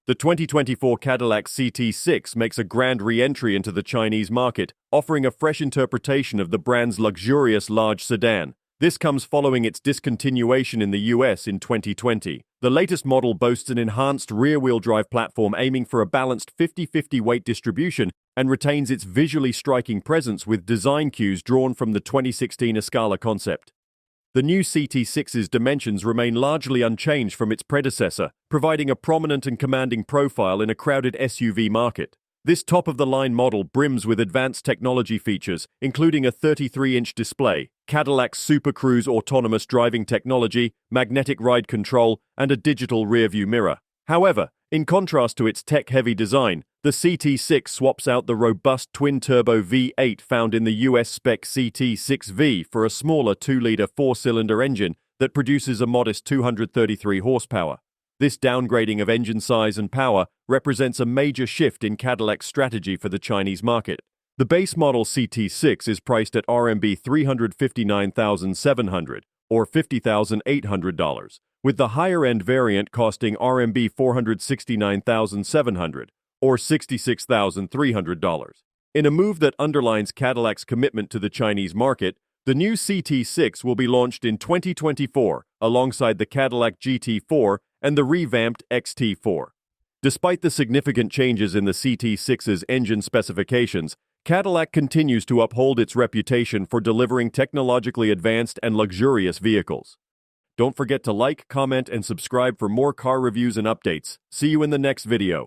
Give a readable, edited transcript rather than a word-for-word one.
The 2024 Cadillac CT6 makes a grand re-entry into the Chinese market, offering a fresh interpretation of the brand's luxurious large sedan. This comes following its discontinuation in the US in 2020. The latest model boasts an enhanced rear-wheel drive platform aiming for a balanced 50-50 weight distribution and retains its visually striking presence with design cues drawn from the 2016 Escala concept. The new CT6's dimensions remain largely unchanged from its predecessor, providing a prominent and commanding profile in a crowded SUV market. This top-of-the-line model brims with advanced technology features, including a 33-inch display, Cadillac's Super Cruise autonomous driving technology, magnetic ride control, and a digital rearview mirror. However, in contrast to its tech-heavy design, the CT6 swaps out the robust twin-turbo V8 found in the US-spec CT6-V for a smaller 2-liter 4-cylinder engine that produces a modest 233 horsepower. This downgrading of engine size and power represents a major shift in Cadillac's strategy for the Chinese market. The base model CT6 is priced at RMB 359,700 or $50,800, with the higher-end variant costing RMB 469,700 or $66,300. In a move that underlines Cadillac's commitment to the Chinese market, the new CT6 will be launched in 2024 alongside the Cadillac GT4 and the revamped XT4. Despite the significant changes in the CT6's engine specifications, Cadillac continues to uphold its reputation for delivering technologically advanced and luxurious vehicles. Don't forget to like, comment, and subscribe for more car reviews and updates. See you in the next video.